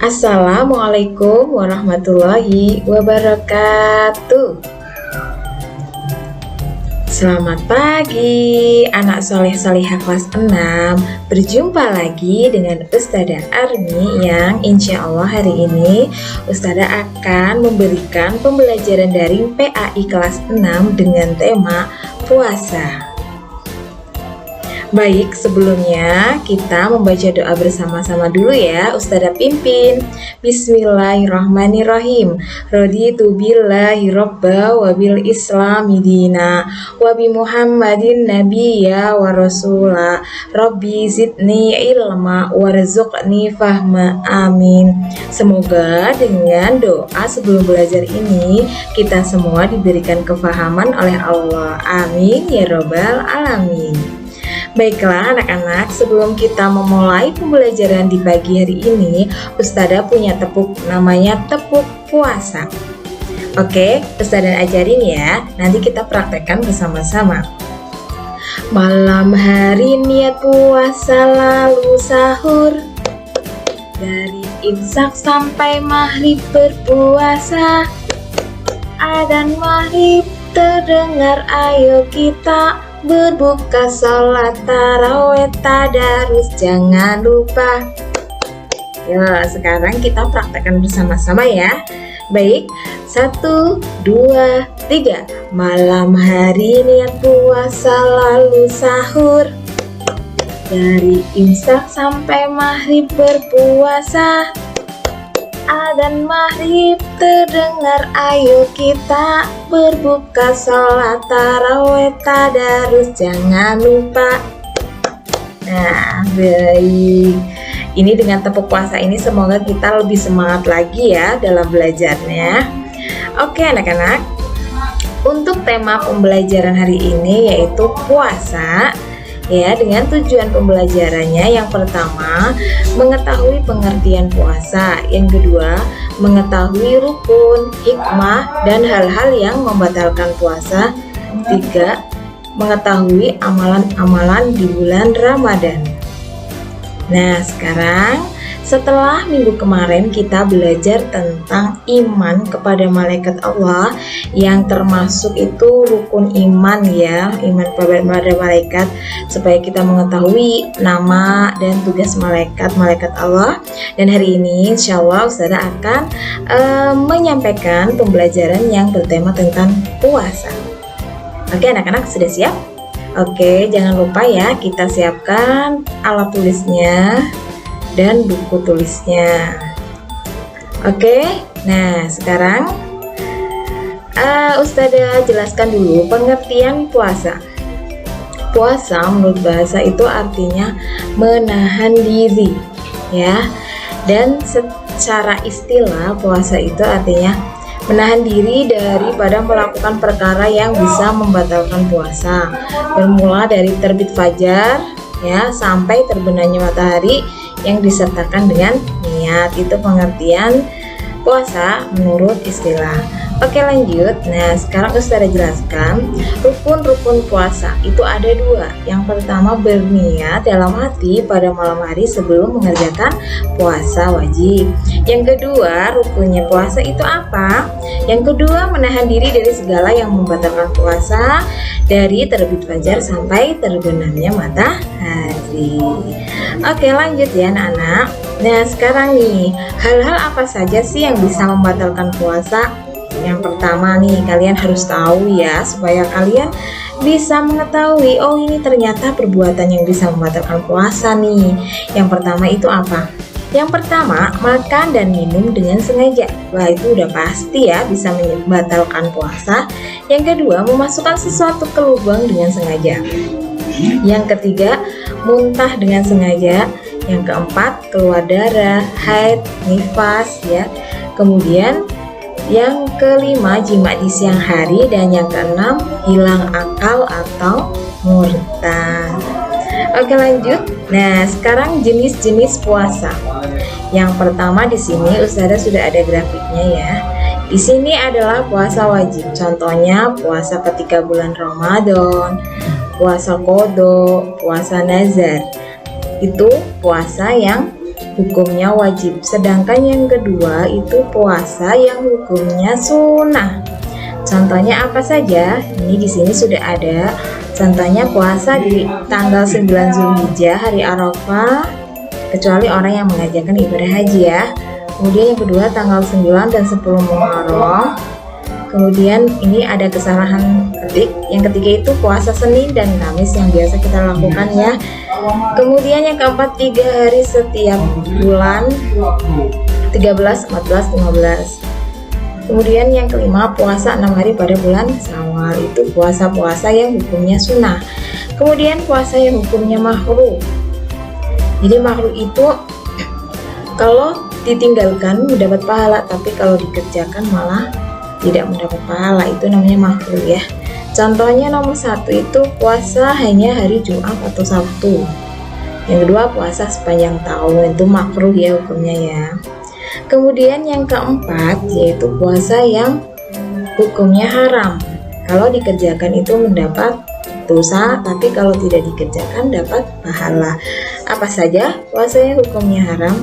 Assalamualaikum warahmatullahi wabarakatuh. Selamat pagi anak soleh-solehah kelas 6. Berjumpa lagi dengan Ustazah Armi yang insya Allah hari ini Ustazah akan memberikan pembelajaran daring PAI kelas 6 dengan tema puasa. Baik, sebelumnya kita membaca doa bersama-sama dulu ya. Ustazah pimpin. Bismillahirrahmanirrahim. Raditu billahi robba wa bil islami dina wa bi Muhammadin nabiyya wa rasula. Rabbi zidni ilma warzuqni fahma. Amin. Semoga dengan doa sebelum belajar ini kita semua diberikan kefahaman oleh Allah. Amin ya robbal alamin. Baiklah anak-anak, sebelum kita memulai pembelajaran di pagi hari ini, Ustazah punya tepuk, namanya tepuk puasa. Oke, Ustazah ajarin ya, nanti kita praktekkan bersama-sama. Malam hari niat puasa lalu sahur, dari imsak sampai maghrib berpuasa. Adzan maghrib terdengar, ayo kita berbuka, sholat tarawih tadarus jangan lupa. Ya, sekarang kita praktekkan bersama-sama ya. Baik, 1, 2, 3. Malam hari niat puasa lalu sahur, dari imsak sampai maghrib berpuasa. Adzan maghrib terdengar, ayo kita berbuka, sholat tarawih tadarus jangan lupa. Nah, baik. Ini dengan tepuk puasa ini semoga kita lebih semangat lagi ya dalam belajarnya. Oke anak-anak, untuk tema pembelajaran hari ini yaitu puasa. Ya, dengan tujuan pembelajarannya yang pertama, mengetahui pengertian puasa. Yang kedua, mengetahui rukun, hikmah, dan hal-hal yang membatalkan puasa. Tiga, mengetahui amalan-amalan di bulan Ramadan. Nah, sekarang setelah minggu kemarin kita belajar tentang iman kepada malaikat Allah, yang termasuk itu rukun iman ya, iman kepada malaikat, supaya kita mengetahui nama dan tugas malaikat Allah. Dan hari ini insya Allah Ustazah akan menyampaikan pembelajaran yang bertema tentang puasa. Oke anak-anak, sudah siap? Oke, jangan lupa ya, kita siapkan alat tulisnya dan buku tulisnya. Oke, nah sekarang Ustazah jelaskan dulu pengertian puasa. Puasa menurut bahasa itu artinya menahan diri ya, dan secara istilah puasa itu artinya menahan diri daripada melakukan perkara yang bisa membatalkan puasa, bermula dari terbit fajar ya sampai terbenamnya matahari yang disertakan dengan niat. Itu pengertian puasa menurut istilah. Oke lanjut. Nah sekarang Ustazah jelaskan rukun-rukun puasa itu ada 2. Yang pertama berniat dalam hati pada malam hari sebelum mengerjakan puasa wajib. Yang kedua rukunnya puasa itu apa? Yang kedua menahan diri dari segala yang membatalkan puasa, dari terbit fajar sampai terbenamnya matahari. Oke lanjut ya anak-anak. Nah sekarang nih, hal-hal apa saja sih yang bisa membatalkan puasa? Yang pertama nih, kalian harus tahu ya, supaya kalian bisa mengetahui, oh ini ternyata perbuatan yang bisa membatalkan puasa nih. Yang pertama itu apa? Yang pertama, makan dan minum dengan sengaja. Wah itu udah pasti ya bisa membatalkan puasa. Yang kedua, memasukkan sesuatu ke lubang dengan sengaja. Yang ketiga, muntah dengan sengaja. Yang keempat, keluar darah, haid, nifas ya. Kemudian yang kelima, jima di siang hari. Dan yang keenam, hilang akal atau murtad. Oke lanjut. Nah sekarang jenis-jenis puasa. Yang pertama di sini Ustazah sudah ada grafiknya ya. Di sini adalah puasa wajib. Contohnya puasa ketika bulan Ramadan, puasa qada, puasa nazar. Itu puasa yang hukumnya wajib. Sedangkan yang kedua itu puasa yang hukumnya sunnah. Contohnya apa saja? Ini di sini sudah ada. Contohnya puasa di tanggal 9 Zulhijjah hari Arafah, kecuali orang yang mengajarkan ibadah haji ya. Kemudian yang kedua tanggal 9 dan 10 Muharram. Kemudian ini ada kesalahan ketik. Yang ketiga itu puasa Senin dan Kamis yang biasa kita lakukan ya. Kemudian yang keempat 3 hari setiap bulan 13, 14, 15. Kemudian yang kelima puasa 6 hari pada bulan Syawal, itu puasa-puasa yang hukumnya sunnah. Kemudian puasa yang hukumnya makruh. Jadi makruh itu kalau ditinggalkan mendapat pahala, tapi kalau dikerjakan malah tidak mendapat pahala, itu namanya makruh ya. Contohnya nomor 1 itu puasa hanya hari Jumat atau Sabtu. Yang kedua puasa sepanjang tahun, itu makruh ya hukumnya ya. Kemudian yang keempat yaitu puasa yang hukumnya haram. Kalau dikerjakan itu mendapat dosa, tapi kalau tidak dikerjakan dapat pahala. Apa saja puasa yang hukumnya haram?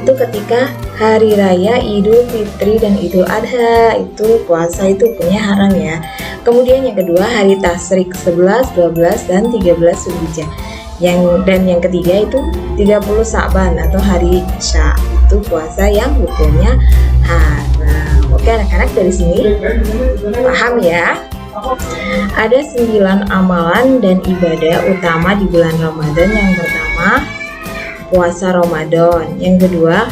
Itu ketika hari raya Idul Fitri dan Idul Adha, itu puasa itu hukumnya haram ya. Kemudian yang kedua hari Tasyrik 11, 12 dan 13 Zulhijjah. Yang ketiga itu 30 Sa'ban atau hari Isya, itu puasa yang hukumnya haram. Oke anak-anak, dari sini paham ya? Ada 9 amalan dan ibadah utama di bulan Ramadan. Yang pertama puasa Ramadan, yang kedua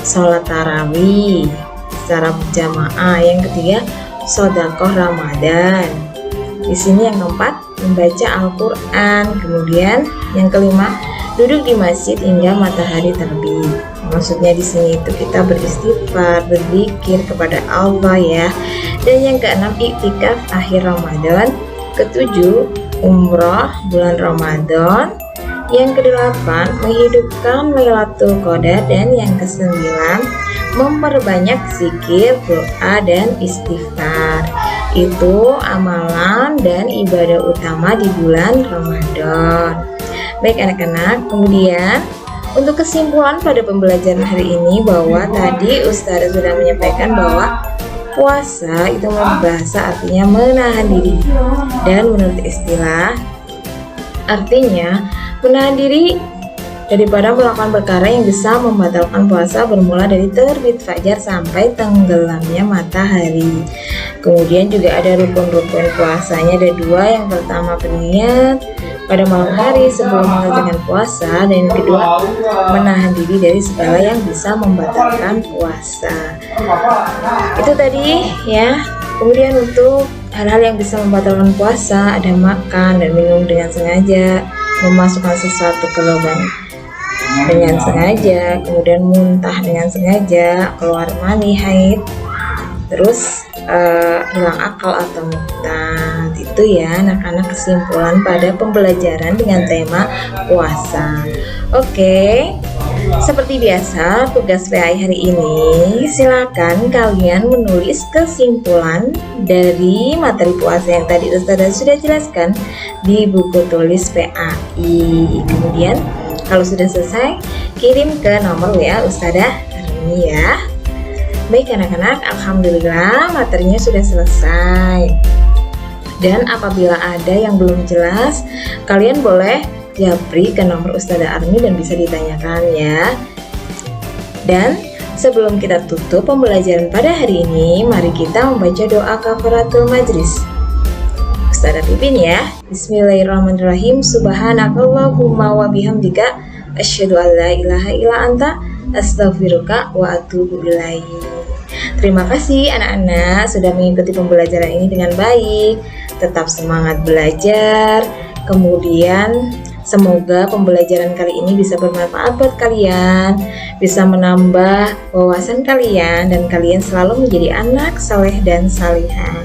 sholat tarawih secara berjamaah, yang ketiga sedekah Ramadan. Di sini yang keempat membaca Al-Quran. Kemudian yang kelima duduk di masjid hingga matahari terbit. Maksudnya di sini itu kita beristighfar, berzikir kepada Allah ya. Dan yang keenam iktikaf akhir Ramadan. Ketujuh umrah bulan Ramadan. Yang kedelapan menghidupkan Lailatul Qadar. Dan yang kesembilan memperbanyak zikir, doa dan istighfar. Itu amalan dan ibadah utama di bulan Ramadan. Baik anak-anak, kemudian untuk kesimpulan pada pembelajaran hari ini, bahwa tadi Ustazah sudah menyampaikan bahwa puasa itu bahasa artinya menahan diri, dan menurut istilah artinya menahan diri daripada melakukan perkara yang bisa membatalkan puasa, bermula dari terbit fajar sampai tenggelamnya matahari. Kemudian juga ada rukun-rukun puasanya, ada 2. Yang pertama berniat pada malam hari sebelum mengerjakan puasa, dan yang kedua menahan diri dari segala yang bisa membatalkan puasa. Itu tadi ya. Kemudian untuk hal-hal yang bisa membatalkan puasa ada makan dan minum dengan sengaja, memasukkan sesuatu ke lubang dengan sengaja, kemudian muntah dengan sengaja, keluar mani, haid, terus hilang akal atau murtad. Itu ya anak-anak kesimpulan pada pembelajaran dengan tema puasa. Oke, seperti biasa tugas PAI hari ini, silakan kalian menulis kesimpulan dari materi puasa yang tadi Ustazah sudah jelaskan di buku tulis PAI. Kemudian kalau sudah selesai, kirim ke nomor WA Ustazah hari ini ya. Baik anak-anak, alhamdulillah materinya sudah selesai. Dan apabila ada yang belum jelas, kalian boleh japri ke nomor Ustazah Armi dan bisa ditanyakan ya. Dan sebelum kita tutup pembelajaran pada hari ini, mari kita membaca doa kafaratul majlis. Ustazah pimpin ya. Bismillahirrahmanirrahim. Subhanakallahumma wa bihamdika asyhadu an la ilaha illa anta astaghfiruka wa atubu ilaik. Terima kasih anak-anak sudah mengikuti pembelajaran ini dengan baik. Tetap semangat belajar. Kemudian semoga pembelajaran kali ini bisa bermanfaat buat kalian, bisa menambah wawasan kalian, dan kalian selalu menjadi anak saleh dan salihah.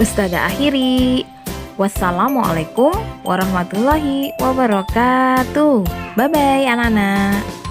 Ustazah akhiri. Wassalamualaikum warahmatullahi wabarakatuh. Bye bye anak-anak.